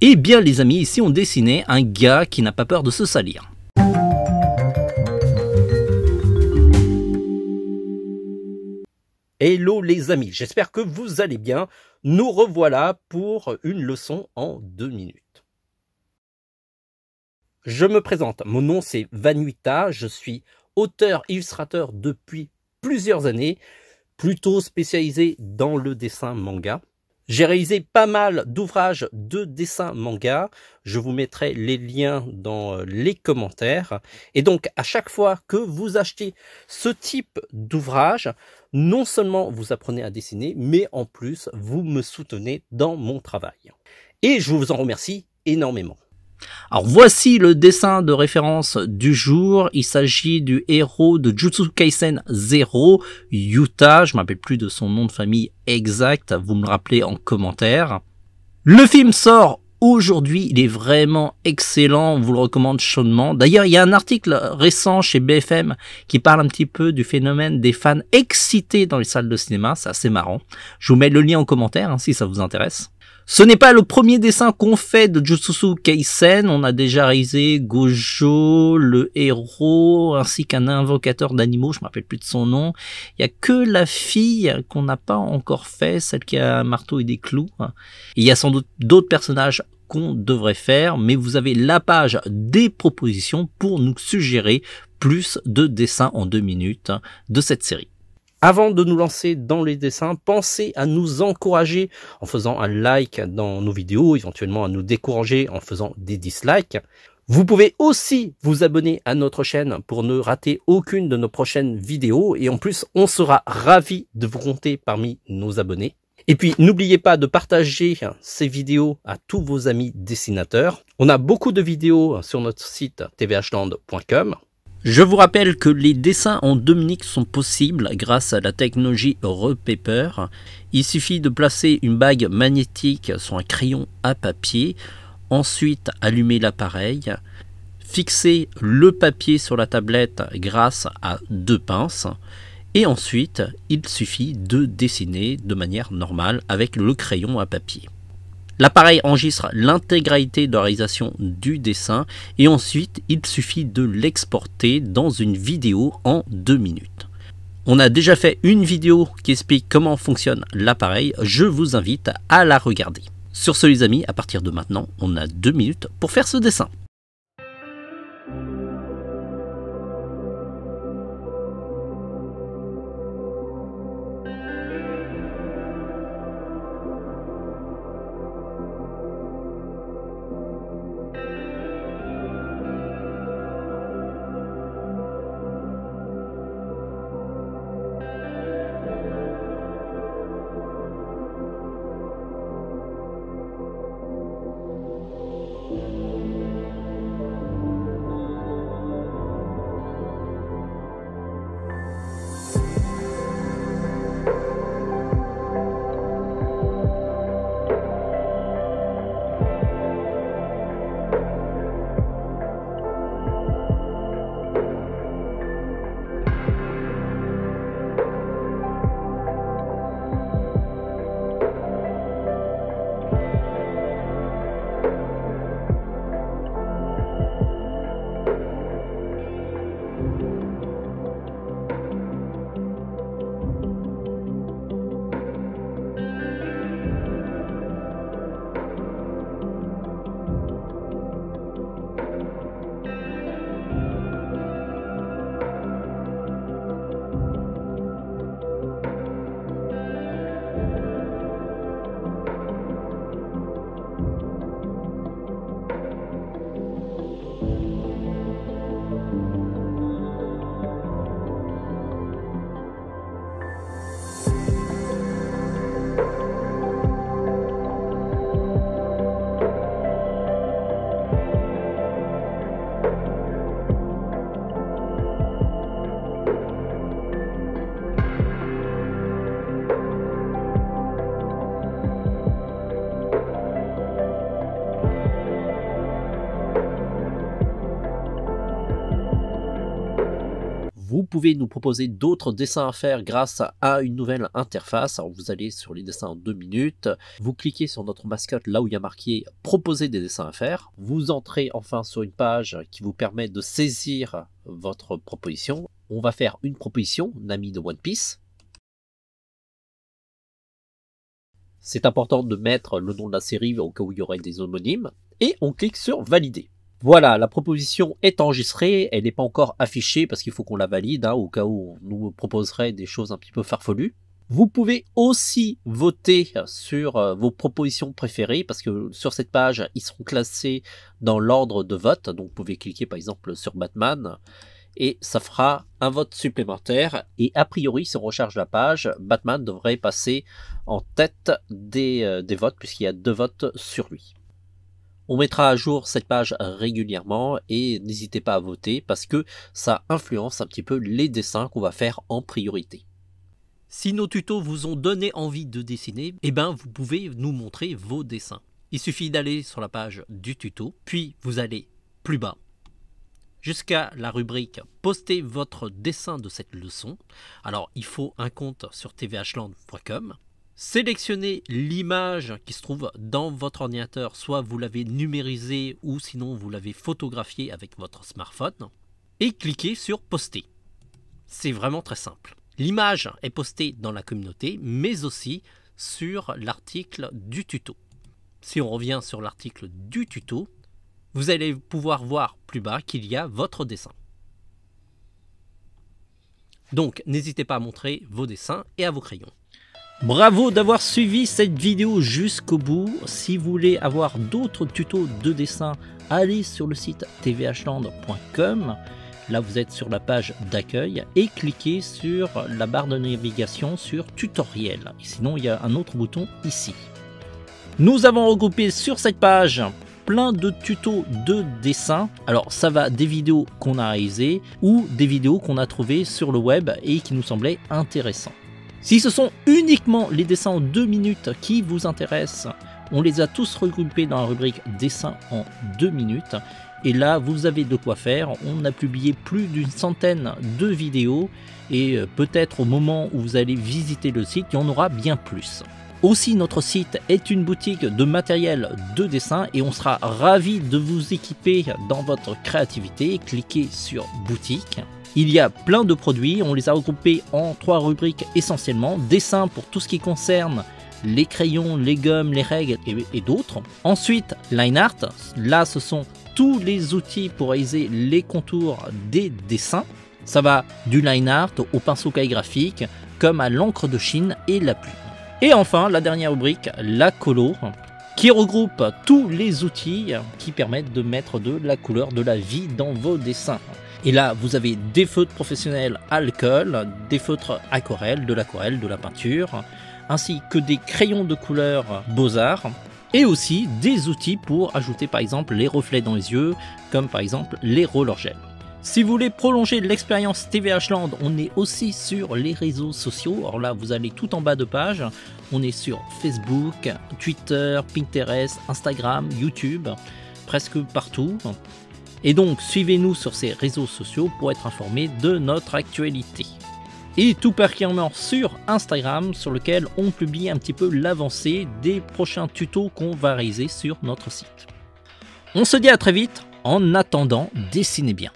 Eh bien les amis, ici on dessinait un gars qui n'a pas peur de se salir. Hello les amis, j'espère que vous allez bien. Nous revoilà pour une leçon en 2 minutes. Je me présente, mon nom c'est Vanuita, je suis auteur-illustrateur depuis plusieurs années, plutôt spécialisé dans le dessin manga. J'ai réalisé pas mal d'ouvrages de dessin manga, je vous mettrai les liens dans les commentaires. Et donc à chaque fois que vous achetez ce type d'ouvrage, non seulement vous apprenez à dessiner, mais en plus vous me soutenez dans mon travail. Et je vous en remercie énormément. Alors voici le dessin de référence du jour, il s'agit du héros de Jujutsu Kaisen 0, Yuta, je ne me rappelle plus de son nom de famille exact, vous me le rappelez en commentaire. Le film sort aujourd'hui, il est vraiment excellent, on vous le recommande chaudement. D'ailleurs il y a un article récent chez BFM qui parle un petit peu du phénomène des fans excités dans les salles de cinéma, c'est assez marrant. Je vous mets le lien en commentaire si ça vous intéresse. Ce n'est pas le premier dessin qu'on fait de Jujutsu Kaisen, on a déjà réalisé Gojo, le héros, ainsi qu'un invocateur d'animaux, je ne me rappelle plus de son nom. Il n'y a que la fille qu'on n'a pas encore fait, celle qui a un marteau et des clous. Il y a sans doute d'autres personnages qu'on devrait faire, mais vous avez la page des propositions pour nous suggérer plus de dessins en 2 minutes de cette série. Avant de nous lancer dans les dessins, pensez à nous encourager en faisant un like dans nos vidéos, éventuellement à nous décourager en faisant des dislikes. Vous pouvez aussi vous abonner à notre chaîne pour ne rater aucune de nos prochaines vidéos et en plus on sera ravis de vous compter parmi nos abonnés. Et puis n'oubliez pas de partager ces vidéos à tous vos amis dessinateurs. On a beaucoup de vidéos sur notre site tvhland.com. Je vous rappelle que les dessins en 2 minutes sont possibles grâce à la technologie Repaper. Il suffit de placer une bague magnétique sur un crayon à papier, ensuite allumer l'appareil, fixer le papier sur la tablette grâce à 2 pinces, et ensuite il suffit de dessiner de manière normale avec le crayon à papier. L'appareil enregistre l'intégralité de la réalisation du dessin et ensuite il suffit de l'exporter dans une vidéo en 2 minutes. On a déjà fait une vidéo qui explique comment fonctionne l'appareil, je vous invite à la regarder. Sur ce les amis, à partir de maintenant, on a 2 minutes pour faire ce dessin. Vous pouvez nous proposer d'autres dessins à faire grâce à une nouvelle interface. Alors vous allez sur les dessins en 2 minutes, vous cliquez sur notre mascotte là où il y a marqué proposer des dessins à faire. Vous entrez enfin sur une page qui vous permet de saisir votre proposition. On va faire une proposition, Nami de One Piece. C'est important de mettre le nom de la série au cas où il y aurait des homonymes. Et on clique sur valider. Voilà, la proposition est enregistrée, elle n'est pas encore affichée parce qu'il faut qu'on la valide, au cas où on nous proposerait des choses un petit peu farfelues. Vous pouvez aussi voter sur vos propositions préférées parce que sur cette page, ils seront classés dans l'ordre de vote. Donc vous pouvez cliquer par exemple sur Batman et ça fera un vote supplémentaire. Et a priori, si on recharge la page, Batman devrait passer en tête des votes puisqu'il y a 2 votes sur lui. On mettra à jour cette page régulièrement et n'hésitez pas à voter parce que ça influence un petit peu les dessins qu'on va faire en priorité. Si nos tutos vous ont donné envie de dessiner, vous pouvez nous montrer vos dessins. Il suffit d'aller sur la page du tuto, puis vous allez plus bas, jusqu'à la rubrique « Postez votre dessin de cette leçon ». Alors, il faut un compte sur tvhland.com. Sélectionnez l'image qui se trouve dans votre ordinateur, soit vous l'avez numérisée ou sinon vous l'avez photographiée avec votre smartphone et cliquez sur poster. C'est vraiment très simple. L'image est postée dans la communauté mais aussi sur l'article du tuto. Si on revient sur l'article du tuto, vous allez pouvoir voir plus bas qu'il y a votre dessin. Donc n'hésitez pas à montrer vos dessins et à vos crayons. Bravo d'avoir suivi cette vidéo jusqu'au bout. Si vous voulez avoir d'autres tutos de dessin, allez sur le site tvhland.com. Là, vous êtes sur la page d'accueil et cliquez sur la barre de navigation sur tutoriel. Sinon, il y a un autre bouton ici. Nous avons regroupé sur cette page plein de tutos de dessin. Alors, ça va des vidéos qu'on a réalisées ou des vidéos qu'on a trouvées sur le web et qui nous semblaient intéressantes. Si ce sont uniquement les dessins en 2 minutes qui vous intéressent, on les a tous regroupés dans la rubrique dessins en 2 minutes. Et là, vous avez de quoi faire. On a publié plus d'une centaine de vidéos et peut-être au moment où vous allez visiter le site, il y en aura bien plus. Aussi, notre site est une boutique de matériel de dessin et on sera ravis de vous équiper dans votre créativité. Cliquez sur boutique. Il y a plein de produits, on les a regroupés en 3 rubriques essentiellement. Dessin pour tout ce qui concerne les crayons, les gommes, les règles et d'autres. Ensuite, line art, là ce sont tous les outils pour réaliser les contours des dessins. Ça va du line art au pinceau calligraphique, comme à l'encre de Chine et la plume. Et enfin, la dernière rubrique, la colo, qui regroupe tous les outils qui permettent de mettre de la couleur, de la vie dans vos dessins. Et là, vous avez des feutres professionnels alcool, des feutres aquarelles, de la peinture, ainsi que des crayons de couleur Beaux-Arts, et aussi des outils pour ajouter par exemple les reflets dans les yeux, comme par exemple les roller gel. Si vous voulez prolonger l'expérience tvhland, on est aussi sur les réseaux sociaux. Alors là, vous allez tout en bas de page. On est sur Facebook, Twitter, Pinterest, Instagram, YouTube, presque partout. Et donc, suivez-nous sur ces réseaux sociaux pour être informé de notre actualité. Et tout particulièrement sur Instagram, sur lequel on publie un petit peu l'avancée des prochains tutos qu'on va réaliser sur notre site. On se dit à très vite. En attendant, dessinez bien.